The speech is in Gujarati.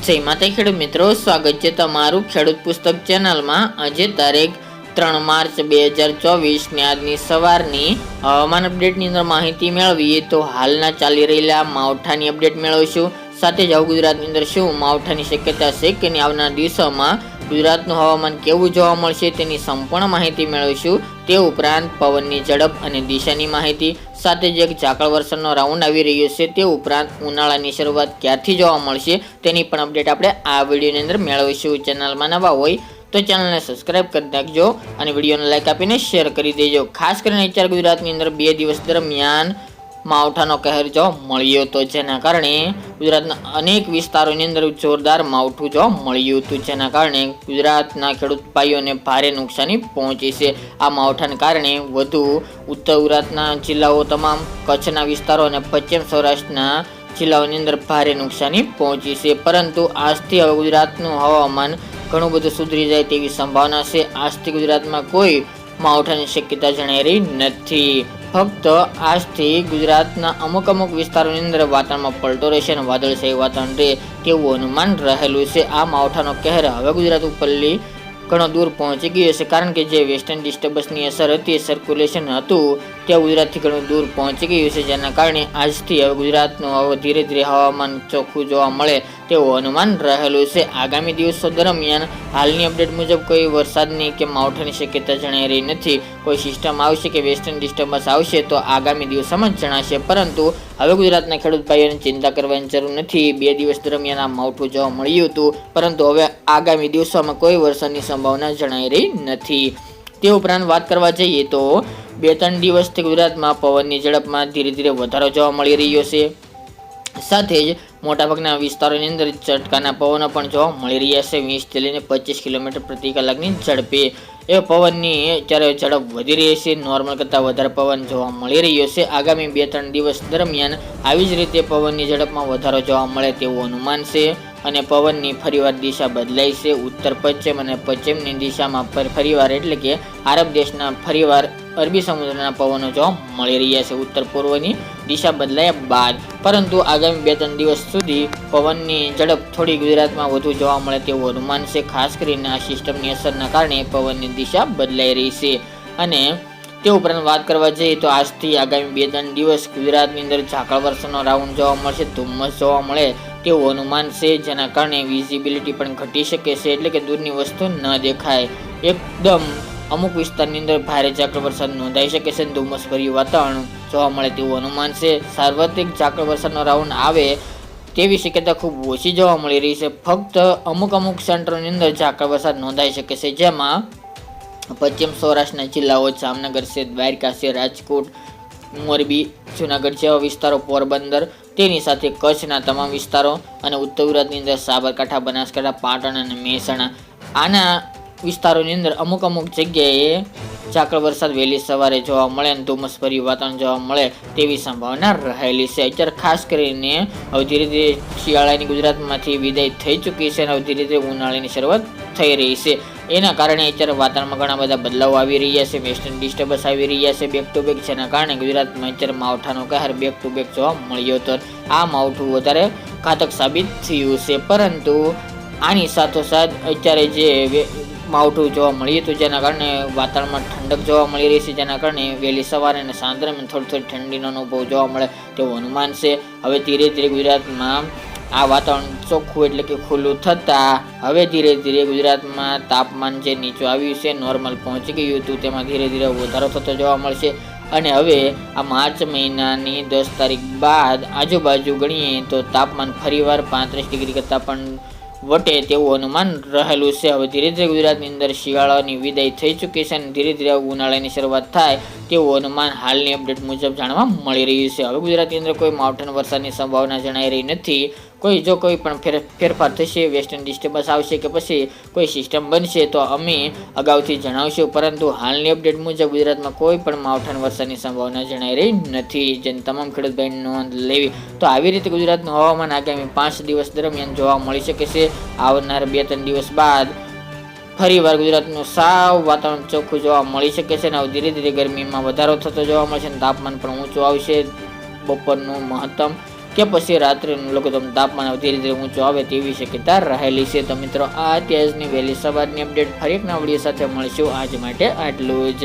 જય માતા ખેડૂત મિત્રો, સ્વાગત છે તમારું ખેડૂત પુસ્તક ચેનલમાં। આજે તારીખ 3 માર્ચ 2024 ને આજની સવારની હવામાન અપડેટની અંદર માહિતી મેળવીએ તો હાલના ચાલી રહેલા માવઠાની અપડેટ મેળવીશું। સાથે જ ગુજરાતની અંદર શું માવઠાની શક્યતા છે કે આવનાર દિવસોમાં ગુજરાતનું હવામાન કેવું જોવા મળશે તેની સંપૂર્ણ માહિતી મેળવીશું। તે ઉપરાંત પવનની ઝડપ અને દિશાની માહિતી, સાથે જ એક ઝાકળ વરસાદનો રાઉન્ડ આવી રહ્યો છે। તે ઉપરાંત ઉનાળાની શરૂઆત ક્યારથી જોવા મળશે તેની પણ અપડેટ આપણે આ વિડીયોની અંદર મેળવીશું। ચેનલમાં નવા હોય તો ચેનલને સબસ્ક્રાઇબ કરી નાખજો અને વિડીયોને લાઇક આપીને શેર કરી દેજો। ખાસ કરીને અત્યારે ગુજરાતની અંદર 2 દિવસ દરમિયાન માવઠાનો કહેર જોવા મળ્યો હતો, જેના કારણે ગુજરાતના અનેક વિસ્તારોની અંદર જોરદાર માવઠું જોવા મળ્યું હતું, જેના કારણે ગુજરાતના ખેડૂત ભાઈઓને ભારે નુકસાની પહોંચી છે। આ માવઠાને કારણે વધુ ઉત્તર ગુજરાતના જિલ્લાઓ તમામ, કચ્છના વિસ્તારો અને પશ્ચિમ સૌરાષ્ટ્રના જિલ્લાઓની અંદર ભારે નુકસાની પહોંચી છે। પરંતુ આજથી હવે ગુજરાતનું હવામાન ઘણું બધું સુધરી જાય તેવી સંભાવના છે। આજથી ગુજરાતમાં કોઈ માવઠાની શક્યતા જણાઈ રહી નથી। ફક્ત આજથી ગુજરાતના અમુક વિસ્તારોની અંદર વાતાવરણમાં પલટો રહેશે અને વાદળછાયું વાતાવરણ રહે તેવું અનુમાન રહેલું છે। આ માવઠાનો કહેર હવે ગુજરાત ઉપરથી ઘણો દૂર પહોંચી ગયો છે, કારણ કે જે વેસ્ટર્ન ડિસ્ટર્બન્સની અસર હતી, સર્ક્યુલેશન હતું, તે ગુજરાતથી ઘણું દૂર પહોંચી ગયું છે, જેના કારણે આજથી હવે ગુજરાતનું હવે ધીરે ધીરે હવામાન ચોખ્ખું જોવા મળે તેવું અનુમાન રહેલું છે। આગામી દિવસો દરમિયાન હાલની અપડેટ મુજબ કોઈ વરસાદની કે માવઠાની શક્યતા જણાઈ રહી નથી। કોઈ સિસ્ટમ આવશે કે વેસ્ટર્ન ડિસ્ટર્બન્સ આવશે તો આગામી દિવસોમાં જ જણાશે, પરંતુ હવે ગુજરાતના ખેડૂત ભાઈઓને ચિંતા કરવાની જરૂર નથી। 2 દિવસ દરમિયાન આ માવઠું જોવા મળ્યું હતું, પરંતુ હવે આગામી દિવસોમાં કોઈ વરસાદની સંભાવના જણાઈ રહી નથી। તે ઉપરાંત વાત કરવા જઈએ તો 2-3 દિવસથી ગુજરાતમાં પવનની ઝડપમાં ધીરે ધીરે વધારો જોવા મળી રહ્યો છે। સાથે જ મોટાભાગના વિસ્તારોની અંદર ઝટકાના પવનો પણ જોવા મળી રહ્યા છે, 20 થી લઈને 25 કિલોમીટર પ્રતિ કલાકની ઝડપે। એ પવનની અત્યારે ઝડપ વધી રહી છે, નોર્મલ કરતાં વધારે પવન જોવા મળી રહ્યો છે। આગામી 2-3 દિવસ દરમિયાન આવી જ રીતે પવનની ઝડપમાં વધારો જોવા મળે તેવું અનુમાન છે અને પવનની ફરીવાર દિશા બદલાઈ છે। ઉત્તર પશ્ચિમ અને પશ્ચિમની દિશામાં ફરીવાર એટલે કે આરબ દેશના ફરીવાર અરબી સમુદ્રના પવનો જોવા મળી રહ્યા છે ઉત્તર પૂર્વની દિશા બદલાયા બાદ। પરંતુ આગામી 2-3 દિવસ સુધી પવનની ઝડપ થોડી ગુજરાતમાં વધુ જોવા મળે તેવું અનુમાન છે। ખાસ કરીને આ સિસ્ટમની અસરના કારણે પવનની દિશા બદલાઈ રહી છે। અને તે ઉપરાંત વાત કરવા જઈએ તો આજથી આગામી 2-3 દિવસ ગુજરાતની અંદર ઝાકળ વરસાદનો રાઉન્ડ જોવા મળશે, ધુમ્મસ જોવા મળે તેવું અનુમાન છે, જેના કારણે વિઝિબિલિટી પણ ઘટી શકે છે, એટલે કે દૂરની વસ્તુ ન દેખાય। એકદમ અમુક વિસ્તારની અંદર ભારે ઝાકળ વરસાદ નોંધાઈ શકે છે, ધુમ્મસ ભર્યું વાતાવરણ જોવા મળે તેવું અનુમાન છે। સાર્વત્રિક ઝાકળ વરસાદનો રાઉન્ડ આવે તેવી શક્યતા ખૂબ ઓછી જોવા મળી રહી છે। ફક્ત અમુક સેન્ટરોની અંદર ઝાકળ વરસાદ નોંધાઈ શકે છે, જેમાં પશ્ચિમ સૌરાષ્ટ્રના જિલ્લાઓ જામનગર છે, દ્વારકા છે, રાજકોટ, મોરબી, જુનાગઢ જેવા વિસ્તારો, પોરબંદર, તેની સાથે કચ્છના તમામ વિસ્તારો અને ઉત્તર ગુજરાતની અંદર સાબરકાંઠા, બનાસકાંઠા, પાટણ અને મહેસાણા, આના વિસ્તારોની અંદર અમુક જગ્યાએ ઝાકળ વરસાદ વહેલી સવારે જોવા મળે અને ધુમ્મસ ભર્યું વાતાવરણ જોવા મળે તેવી સંભાવના રહેલી છે। અત્યારે ખાસ કરીને હવે ધીરે ધીરે શિયાળાની ગુજરાતમાંથી વિદાય થઈ ચૂકી છે અને હવે ધીરે ધીરે ઉનાળાની શરૂઆત થઈ રહી છે। એના કારણે અત્યારે વાતાવરણમાં ઘણા બધા બદલાવ આવી રહ્યા છે, વેસ્ટર્ન ડિસ્ટર્બન્સ આવી રહ્યા છે બેક ટુ બેક, જેના કારણે ગુજરાતમાં અત્યારે માવઠાનો કહેર બેક ટુ બેક જોવા મળ્યો હતો। આ માવઠું વધારે ઘાતક સાબિત થયું છે, પરંતુ આની સાથોસાથ અત્યારે જે માવઠું જોવા મળ્યું હતું, જેના કારણે વાતાવરણમાં ઠંડક જોવા મળી રહી છે, જેના કારણે વહેલી સવારે અને સાંજ દરમિયાન થોડી ઠંડીનો અનુભવ જોવા મળે તેવું અનુમાન છે। હવે ધીરે ધીરે ગુજરાતમાં આ વાતાવરણ ચોખ્ખું એટલે કે ખુલ્લું થતાં હવે ધીરે ધીરે ગુજરાતમાં તાપમાન જે નીચું આવ્યું છે, નોર્મલ પહોંચી ગયું હતું, તેમાં ધીરે ધીરે વધારો થતો જોવા મળશે। અને હવે આ માર્ચ મહિનાની 10 તારીખ બાદ આજુબાજુ ગણીએ તો તાપમાન ફરીવાર 35 ડિગ્રી કરતાં પણ વટે તેવું અનુમાન રહેલું છે। હવે ધીરે ધીરે ગુજરાતની અંદર શિયાળાની વિદાય થઈ ચૂકી છે અને ધીરે ધીરે ઉનાળાની શરૂઆત થાય તેવું અનુમાન હાલની અપડેટ મુજબ જાણવા મળી રહ્યું છે। હવે ગુજરાતની અંદર કોઈ માવઠાના વરસાદની સંભાવના જણાઈ રહી નથી। જો કોઈ પણ ફેરફાર થશે, વેસ્ટર્ન ડિસ્ટર્બન્સ આવશે કે પછી કોઈ સિસ્ટમ બનશે તો અમે અગાઉથી જણાવશું, પરંતુ હાલની અપડેટ મુજબ ગુજરાતમાં કોઈ પણ માવઠાના વરસાદની સંભાવના જણાઈ રહી નથી, જેને તમામ ખેડૂત ભાઈની નોંધ લેવી। તો આવી રીતે ગુજરાતનું હવામાન આગામી 5 દિવસ દરમિયાન જોવા મળી શકે છે। આવનાર 2-3 દિવસ બાદ ફરીવાર ગુજરાતનું સાવ વાતાવરણ ચોખ્ખું જોવા મળી શકે છે અને ધીરે ધીરે ગરમીમાં વધારો થતો જોવા મળશે અને તાપમાન પણ ઊંચું આવશે। બપોરનું મહત્તમ કે પછી રાત્રિનું લઘુત્તમ તાપમાન ધીરે ધીરે ઊંચું આવે તેવી શક્યતા રહેલી છે. તો મિત્રો આ અત્યારની વહેલી સવારની અપડેટ ફરી એક નવા વિડીયો સાથે મળશું. આજ માટે આટલું જ.